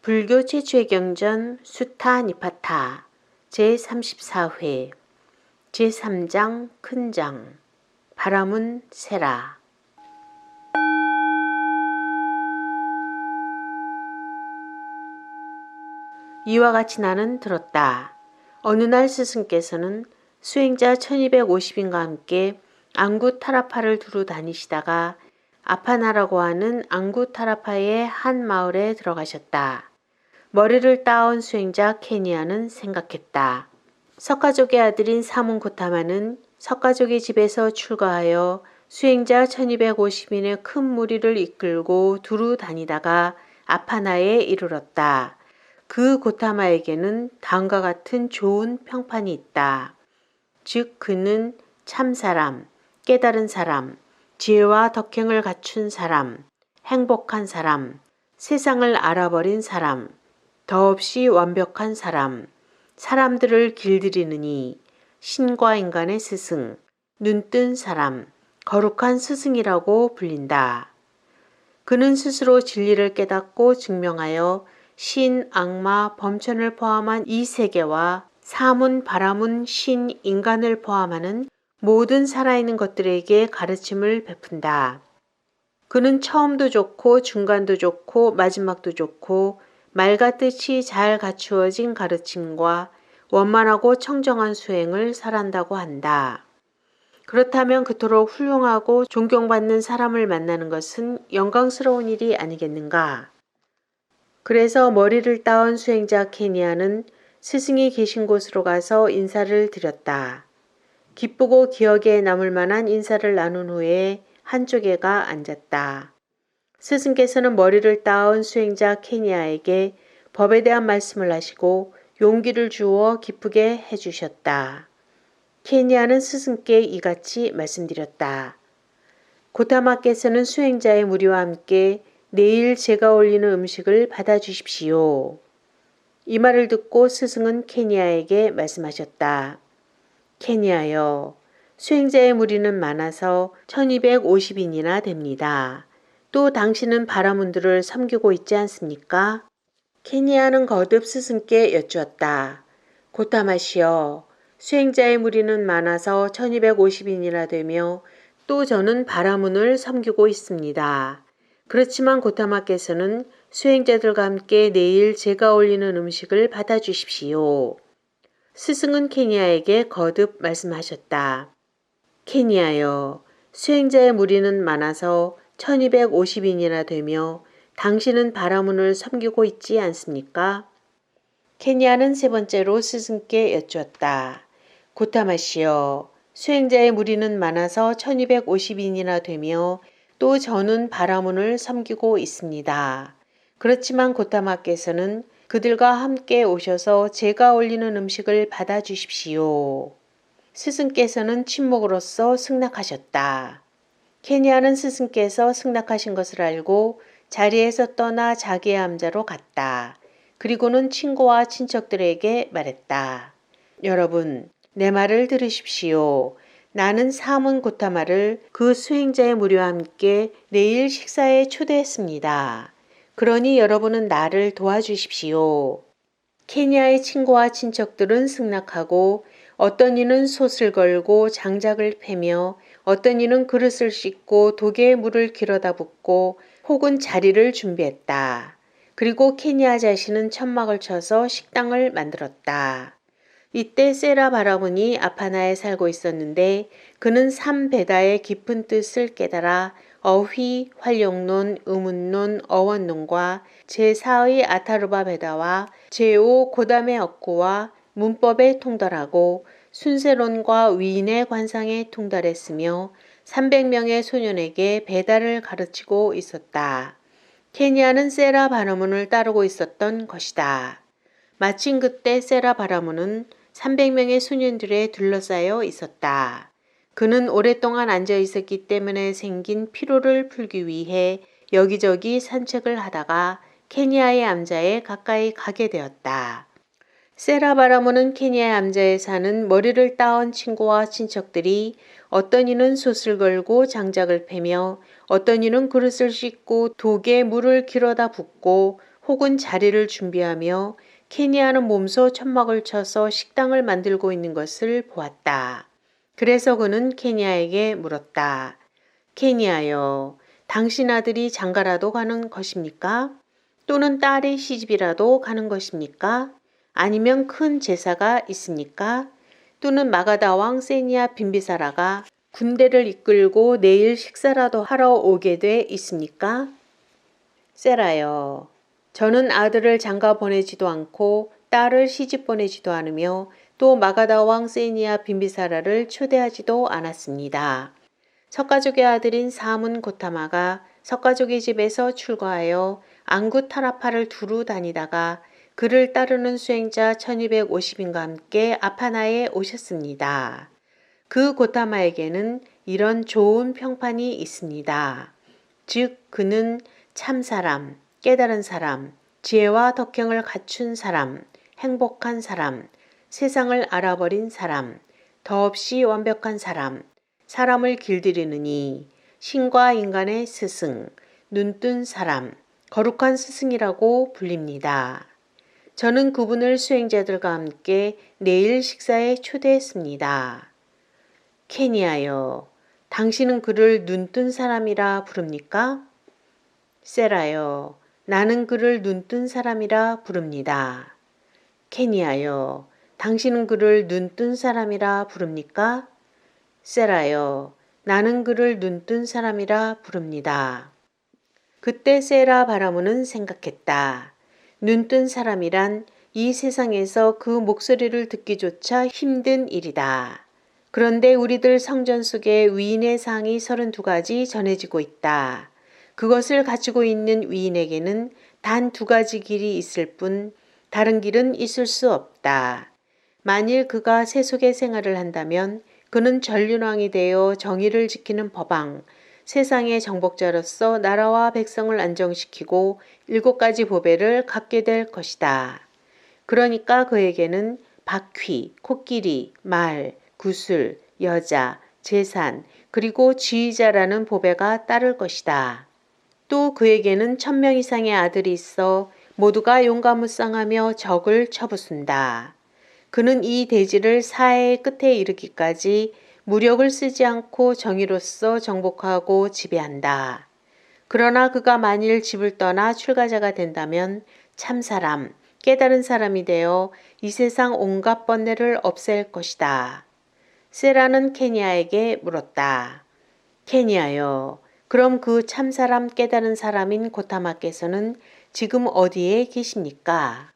불교 최초의 경전 수타 니파타 제34회 제3장 큰장 바라문 세라. 이와 같이 나는 들었다. 어느 날 스승께서는 수행자 1250인과 함께 앙구타라파를 두루 다니시다가 아파나라고 하는 앙구타라파의 한 마을에 들어가셨다. 머리를 따온 수행자 케니아는 생각했다. 석가족의 아들인 사문고타마는 석가족의 집에서 출가하여 수행자 1250인의 큰 무리를 이끌고 두루 다니다가 아파나에 이르렀다. 그 고타마에게는 다음과 같은 좋은 평판이 있다. 즉 그는 참사람, 깨달은 사람, 지혜와 덕행을 갖춘 사람, 행복한 사람, 세상을 알아버린 사람, 더없이 완벽한 사람, 사람들을 길들이느니 신과 인간의 스승, 눈뜬 사람, 거룩한 스승이라고 불린다. 그는 스스로 진리를 깨닫고 증명하여 신, 악마, 범천을 포함한 이 세계와 사문, 바라문, 신, 인간을 포함하는 모든 살아있는 것들에게 가르침을 베푼다. 그는 처음도 좋고 중간도 좋고 마지막도 좋고 말과 뜻이 잘 갖추어진 가르침과 원만하고 청정한 수행을 설한다고 한다. 그렇다면 그토록 훌륭하고 존경받는 사람을 만나는 것은 영광스러운 일이 아니겠는가? 그래서 머리를 따온 수행자 케니아는 스승이 계신 곳으로 가서 인사를 드렸다. 기쁘고 기억에 남을 만한 인사를 나눈 후에 한쪽에 가 앉았다. 스승께서는 머리를 따온 수행자 케니아에게 법에 대한 말씀을 하시고 용기를 주어 기쁘게 해주셨다. 케니아는 스승께 이같이 말씀드렸다. 고타마께서는 수행자의 무리와 함께 내일 제가 올리는 음식을 받아주십시오. 이 말을 듣고 스승은 케니아에게 말씀하셨다. 케니아여, 수행자의 무리는 많아서 1250인이나 됩니다. 또 당신은 바라문들을 섬기고 있지 않습니까? 케니아는 거듭 스승께 여쭈었다. 고타마시여, 수행자의 무리는 많아서 1250인이나 되며 또 저는 바라문을 섬기고 있습니다. 그렇지만 고타마께서는 수행자들과 함께 내일 제가 올리는 음식을 받아주십시오. 스승은 케니아에게 거듭 말씀하셨다. 케니아여, 수행자의 무리는 많아서 1250인이나 되며 당신은 바라문을 섬기고 있지 않습니까? 케니아는 세 번째로 스승께 여쭈었다. 고타마시여, 수행자의 무리는 많아서 1250인이나 되며 또 저는 바라문을 섬기고 있습니다. 그렇지만 고타마께서는 그들과 함께 오셔서 제가 올리는 음식을 받아주십시오. 스승께서는 침묵으로써 승낙하셨다. 케니아는 스승께서 승낙하신 것을 알고 자리에서 떠나 자기의 암자로 갔다. 그리고는 친구와 친척들에게 말했다. 여러분, 내 말을 들으십시오. 나는 사문 고타마를 그 수행자의 무리와 함께 내일 식사에 초대했습니다. 그러니 여러분은 나를 도와주십시오. 케니아의 친구와 친척들은 승낙하고 어떤 이는 솥을 걸고 장작을 패며 어떤 이는 그릇을 씻고 독에 물을 길어다 붓고 혹은 자리를 준비했다. 그리고 케니아 자신은 천막을 쳐서 식당을 만들었다. 이때 세라 바라문이 아파나에 살고 있었는데 그는 삼베다의 깊은 뜻을 깨달아 어휘, 활용론, 의문론, 어원론과 제4의 아타르바 베다와 제5 고담의 억구와 문법에 통달하고 순세론과 위인의 관상에 통달했으며 300명의 소년에게 베다를 가르치고 있었다. 케니아는 세라 바라문을 따르고 있었던 것이다. 마침 그때 세라 바라문은 300명의 소년들에 둘러싸여 있었다. 그는 오랫동안 앉아 있었기 때문에 생긴 피로를 풀기 위해 여기저기 산책을 하다가 케니아의 암자에 가까이 가게 되었다. 세라 바라문은 케니아의 암자에 사는 머리를 따온 친구와 친척들이 어떤 이는 솥을 걸고 장작을 패며 어떤 이는 그릇을 씻고 독에 물을 길어다 붓고 혹은 자리를 준비하며 케니아는 몸소 천막을 쳐서 식당을 만들고 있는 것을 보았다. 그래서 그는 케니아에게 물었다. 케니아여, 당신 아들이 장가라도 가는 것입니까? 또는 딸의 시집이라도 가는 것입니까? 아니면 큰 제사가 있습니까? 또는 마가다 왕 세니아 빈비사라가 군대를 이끌고 내일 식사라도 하러 오게 돼 있습니까? 세라여, 저는 아들을 장가 보내지도 않고 딸을 시집 보내지도 않으며 또 마가다 왕 세니아 빈비사라를 초대하지도 않았습니다. 석가족의 아들인 사문 고타마가 석가족의 집에서 출가하여 안구 타라파를 두루 다니다가 그를 따르는 수행자 1250인과 함께 아파나에 오셨습니다. 그 고타마에게는 이런 좋은 평판이 있습니다. 즉 그는 참사람, 깨달은 사람, 지혜와 덕행을 갖춘 사람, 행복한 사람, 세상을 알아버린 사람, 더없이 완벽한 사람, 사람을 길들이느니 신과 인간의 스승, 눈뜬 사람, 거룩한 스승이라고 불립니다. 저는 그분을 수행자들과 함께 내일 식사에 초대했습니다. 케니아여, 당신은 그를 눈뜬 사람이라 부릅니까? 세라여, 나는 그를 눈뜬 사람이라 부릅니다. 케니아여, 당신은 그를 눈뜬 사람이라 부릅니까? 세라여, 나는 그를 눈뜬 사람이라 부릅니다. 그때 세라 바라문은 생각했다. 눈뜬 사람이란 이 세상에서 그 목소리를 듣기조차 힘든 일이다. 그런데 우리들 성전 속에 위인의 상이 32가지 전해지고 있다. 그것을 가지고 있는 위인에게는 단 2가지 길이 있을 뿐 다른 길은 있을 수 없다. 만일 그가 세속의 생활을 한다면 그는 전륜왕이 되어 정의를 지키는 법왕, 세상의 정복자로서 나라와 백성을 안정시키고 7가지 보배를 갖게 될 것이다. 그러니까 그에게는 바퀴, 코끼리, 말, 구슬, 여자, 재산, 그리고 지휘자라는 보배가 따를 것이다. 또 그에게는 1000명 이상의 아들이 있어 모두가 용감무쌍하며 적을 쳐부순다. 그는 이 대지를 사해의 끝에 이르기까지 무력을 쓰지 않고 정의로서 정복하고 지배한다. 그러나 그가 만일 집을 떠나 출가자가 된다면 참사람, 깨달은 사람이 되어 이 세상 온갖 번뇌를 없앨 것이다. 세라는 케니아에게 물었다. 케니아여, 그럼 그 참사람 깨달은 사람인 고타마께서는 지금 어디에 계십니까?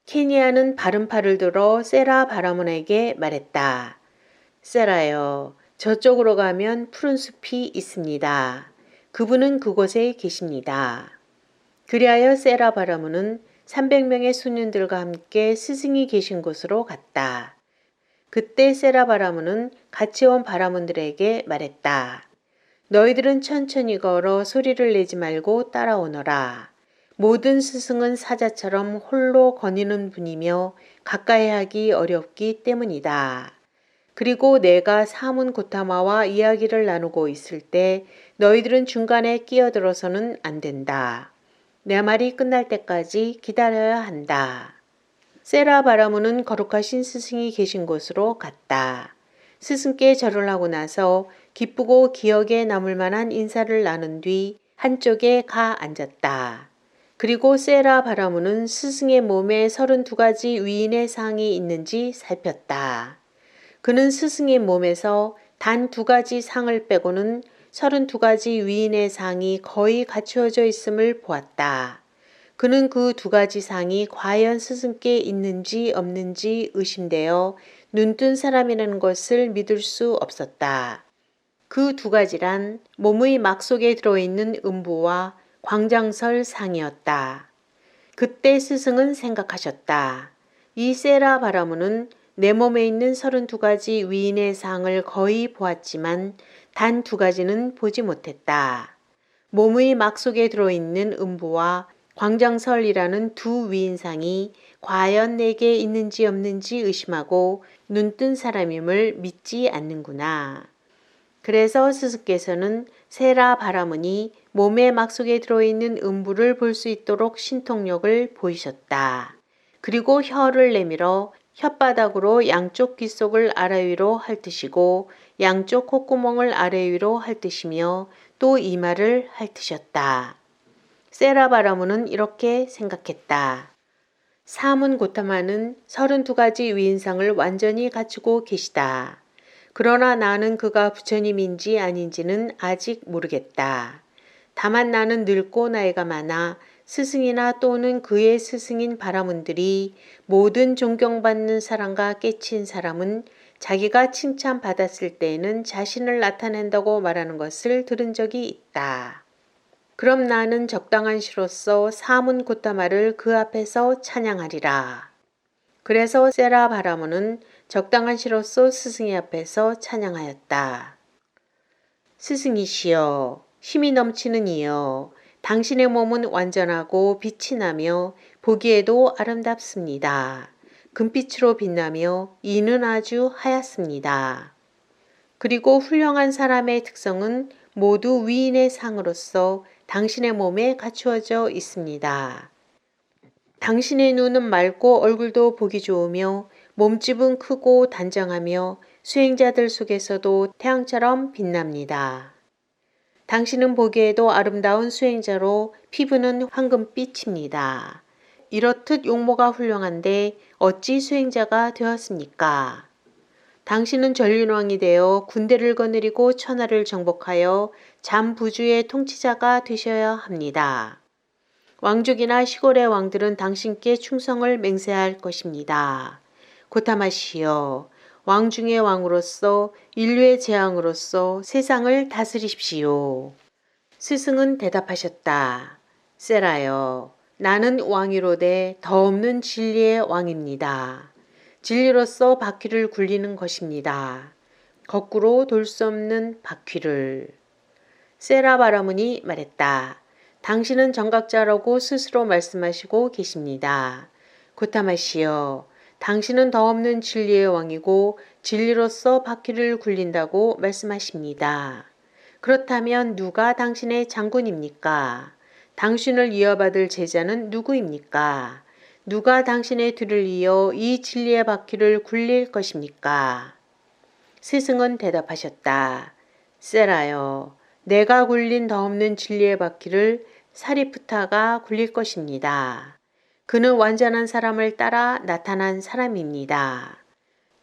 케니아는 바른 팔을 들어 세라 바라문에게 말했다. 세라여, 저쪽으로 가면 푸른 숲이 있습니다. 그분은 그곳에 계십니다. 그리하여 세라 바라문은 300명의 소년들과 함께 스승이 계신 곳으로 갔다. 그때 세라 바라문은 같이 온 바라문들에게 말했다. 너희들은 천천히 걸어 소리를 내지 말고 따라오너라. 모든 스승은 사자처럼 홀로 거니는 분이며 가까이 하기 어렵기 때문이다. 그리고 내가 사문 고타마와 이야기를 나누고 있을 때 너희들은 중간에 끼어들어서는 안 된다. 내 말이 끝날 때까지 기다려야 한다. 세라 바라문은 거룩하신 스승이 계신 곳으로 갔다. 스승께 절을 하고 나서 기쁘고 기억에 남을 만한 인사를 나눈 뒤 한쪽에 가 앉았다. 그리고 세라 바라문은 스승의 몸에 32가지 위인의 상이 있는지 살폈다. 그는 스승의 몸에서 단 2가지 상을 빼고는 32가지 위인의 상이 거의 갖추어져 있음을 보았다. 그는 그 2가지 상이 과연 스승께 있는지 없는지 의심되어 눈뜬 사람이라는 것을 믿을 수 없었다. 그 2가지란 몸의 막 속에 들어있는 음부와 광장설 상이었다. 그때 스승은 생각하셨다. 이 세라 바라문은 내 몸에 있는 32가지 위인의 상을 거의 보았지만 단 2가지는 보지 못했다. 몸의 막 속에 들어있는 음부와 광장설이라는 2 위인상이 과연 내게 있는지 없는지 의심하고 눈뜬 사람임을 믿지 않는구나. 그래서 스승께서는 세라 바라문이 몸의 막 속에 들어있는 음부를 볼 수 있도록 신통력을 보이셨다. 그리고 혀를 내밀어 혓바닥으로 양쪽 귀 속을 아래 위로 핥으시고 양쪽 콧구멍을 아래 위로 핥으시며 또 이마를 핥으셨다. 세라 바라문은 이렇게 생각했다. 사문 고타마는 32가지 위인상을 완전히 갖추고 계시다. 그러나 나는 그가 부처님인지 아닌지는 아직 모르겠다. 다만 나는 늙고 나이가 많아 스승이나 또는 그의 스승인 바라문들이 모든 존경받는 사람과 깨친 사람은 자기가 칭찬받았을 때에는 자신을 나타낸다고 말하는 것을 들은 적이 있다. 그럼 나는 적당한 시로서 사문 고타마를 그 앞에서 찬양하리라. 그래서 세라 바라문은 적당한 시로서 스승의 앞에서 찬양하였다. 스승이시여, 힘이 넘치는 이여, 당신의 몸은 완전하고 빛이 나며 보기에도 아름답습니다. 금빛으로 빛나며 이는 아주 하얗습니다. 그리고 훌륭한 사람의 특성은 모두 위인의 상으로서 당신의 몸에 갖추어져 있습니다. 당신의 눈은 맑고 얼굴도 보기 좋으며 몸집은 크고 단정하며 수행자들 속에서도 태양처럼 빛납니다. 당신은 보기에도 아름다운 수행자로 피부는 황금빛입니다. 이렇듯 용모가 훌륭한데 어찌 수행자가 되었습니까? 당신은 전륜왕이 되어 군대를 거느리고 천하를 정복하여 잠부주의 통치자가 되셔야 합니다. 왕족이나 시골의 왕들은 당신께 충성을 맹세할 것입니다. 고타마시여, 왕 중의 왕으로서 인류의 재앙으로서 세상을 다스리십시오. 스승은 대답하셨다. 세라여, 나는 왕위로되 더 없는 진리의 왕입니다. 진리로서 바퀴를 굴리는 것입니다. 거꾸로 돌 수 없는 바퀴를. 세라 바라문이 말했다. 당신은 정각자라고 스스로 말씀하시고 계십니다. 고타마시여, 당신은 더 없는 진리의 왕이고 진리로서 바퀴를 굴린다고 말씀하십니다. 그렇다면 누가 당신의 장군입니까? 당신을 이어받을 제자는 누구입니까? 누가 당신의 뒤를 이어 이 진리의 바퀴를 굴릴 것입니까? 스승은 대답하셨다. 세라여, 내가 굴린 더 없는 진리의 바퀴를 사리푸타가 굴릴 것입니다. 그는 완전한 사람을 따라 나타난 사람입니다.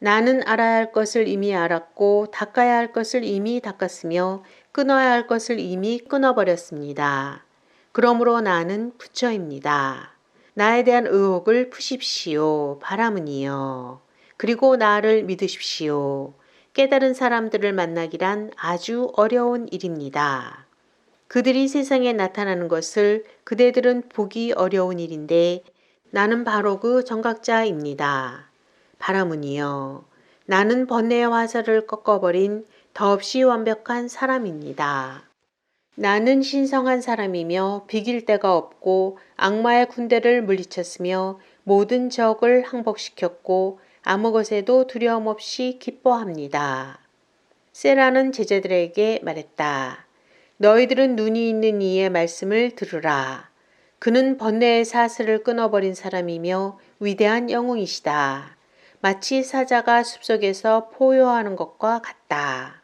나는 알아야 할 것을 이미 알았고 닦아야 할 것을 이미 닦았으며 끊어야 할 것을 이미 끊어버렸습니다. 그러므로 나는 부처입니다. 나에 대한 의혹을 푸십시오. 바라문이여. 그리고 나를 믿으십시오. 깨달은 사람들을 만나기란 아주 어려운 일입니다. 그들이 세상에 나타나는 것을 그대들은 보기 어려운 일인데 나는 바로 그 정각자입니다. 바라문이여, 나는 번뇌의 화살을 꺾어버린 더없이 완벽한 사람입니다. 나는 신성한 사람이며 비길 데가 없고 악마의 군대를 물리쳤으며 모든 적을 항복시켰고 아무 것에도 두려움 없이 기뻐합니다. 세라는 제자들에게 말했다. 너희들은 눈이 있는 이의 말씀을 들으라. 그는 번뇌의 사슬을 끊어버린 사람이며 위대한 영웅이시다. 마치 사자가 숲속에서 포효하는 것과 같다.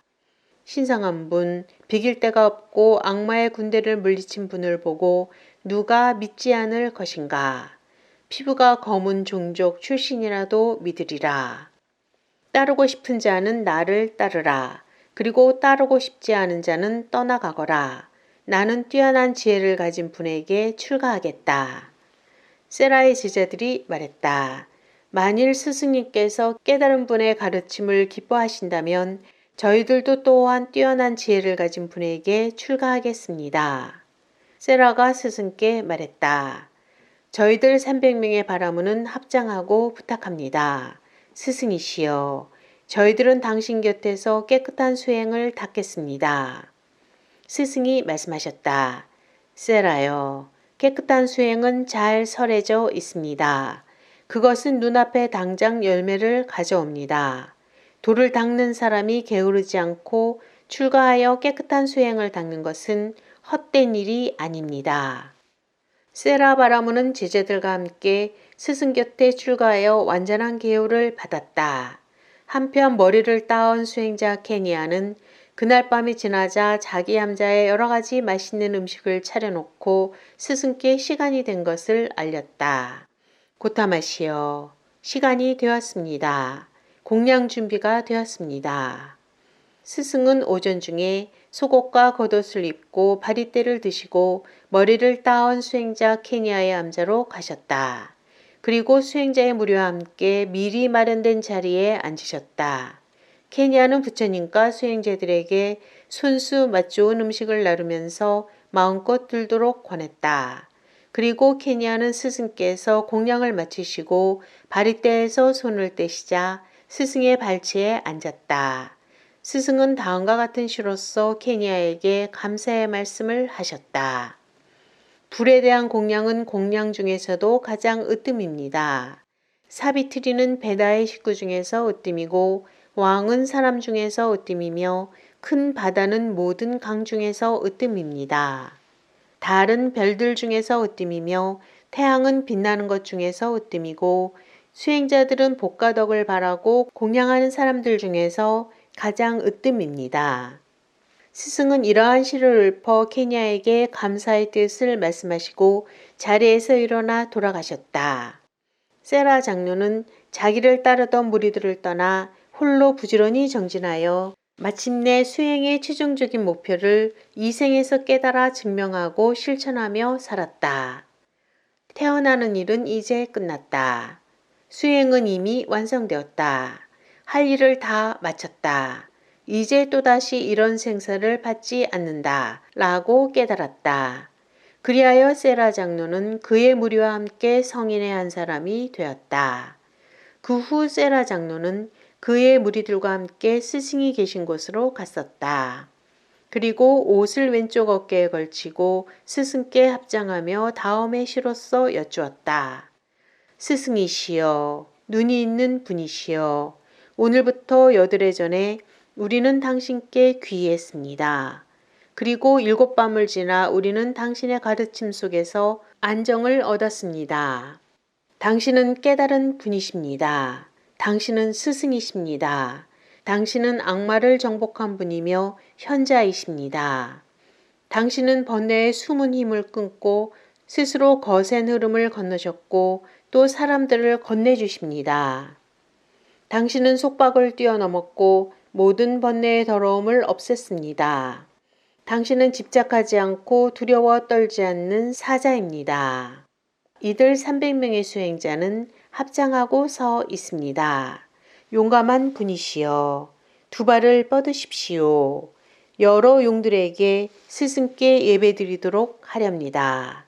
신성한 분, 비길 데가 없고 악마의 군대를 물리친 분을 보고 누가 믿지 않을 것인가? 피부가 검은 종족 출신이라도 믿으리라. 따르고 싶은 자는 나를 따르라. 그리고 따르고 싶지 않은 자는 떠나가거라. 나는 뛰어난 지혜를 가진 분에게 출가하겠다. 세라의 제자들이 말했다. 만일 스승님께서 깨달은 분의 가르침을 기뻐하신다면 저희들도 또한 뛰어난 지혜를 가진 분에게 출가하겠습니다. 세라가 스승께 말했다. 저희들 300명의 바라문은 합장하고 부탁합니다. 스승이시여, 저희들은 당신 곁에서 깨끗한 수행을 닦겠습니다. 스승이 말씀하셨다. 세라여, 깨끗한 수행은 잘 설해져 있습니다. 그것은 눈앞에 당장 열매를 가져옵니다. 돌을 닦는 사람이 게으르지 않고 출가하여 깨끗한 수행을 닦는 것은 헛된 일이 아닙니다. 세라바라문은 제자들과 함께 스승 곁에 출가하여 완전한 계율을 받았다. 한편 머리를 따온 수행자 케니아는 그날 밤이 지나자 자기 함자에 여러 가지 맛있는 음식을 차려놓고 스승께 시간이 된 것을 알렸다. 고타마시여, 시간이 되었습니다. 공양 준비가 되었습니다. 스승은 오전 중에 속옷과 겉옷을 입고 바리떼를 드시고 머리를 따온 수행자 케니아의 암자로 가셨다. 그리고 수행자의 무리와 함께 미리 마련된 자리에 앉으셨다. 케니아는 부처님과 수행자들에게 손수 맛좋은 음식을 나누면서 마음껏 들도록 권했다. 그리고 케니아는 스승께서 공양을 마치시고 바리떼에서 손을 떼시자 스승의 발치에 앉았다. 스승은 다음과 같은 시로서 케니아에게 감사의 말씀을 하셨다. 불에 대한 공양은 공양 중에서도 가장 으뜸입니다. 사비트리는 베다의 식구 중에서 으뜸이고 왕은 사람 중에서 으뜸이며 큰 바다는 모든 강 중에서 으뜸입니다. 달은 별들 중에서 으뜸이며 태양은 빛나는 것 중에서 으뜸이고 수행자들은 복과 덕을 바라고 공양하는 사람들 중에서 가장 으뜸입니다. 스승은 이러한 시를 읊어 케냐에게 감사의 뜻을 말씀하시고 자리에서 일어나 돌아가셨다. 세라 장로는 자기를 따르던 무리들을 떠나 홀로 부지런히 정진하여 마침내 수행의 최종적인 목표를 이 생에서 깨달아 증명하고 실천하며 살았다. 태어나는 일은 이제 끝났다. 수행은 이미 완성되었다. 할 일을 다 마쳤다. 이제 또다시 이런 생사를 받지 않는다. 라고 깨달았다. 그리하여 세라 장로는 그의 무리와 함께 성인의 한 사람이 되었다. 그 후 세라 장로는 그의 무리들과 함께 스승이 계신 곳으로 갔었다. 그리고 옷을 왼쪽 어깨에 걸치고 스승께 합장하며 다음의 시로써 여쭈었다. 스승이시여, 눈이 있는 분이시여, 오늘부터 여드레 전에 우리는 당신께 귀의했습니다. 그리고 7밤을 지나 우리는 당신의 가르침 속에서 안정을 얻었습니다. 당신은 깨달은 분이십니다. 당신은 스승이십니다. 당신은 악마를 정복한 분이며 현자이십니다. 당신은 번뇌의 숨은 힘을 끊고 스스로 거센 흐름을 건너셨고 또 사람들을 건네주십니다. 당신은 속박을 뛰어넘었고 모든 번뇌의 더러움을 없앴습니다. 당신은 집착하지 않고 두려워 떨지 않는 사자입니다. 이들 300명의 수행자는 합장하고 서 있습니다. 용감한 분이시여, 두 발을 뻗으십시오. 여러 용들에게 스승께 예배드리도록 하렵니다.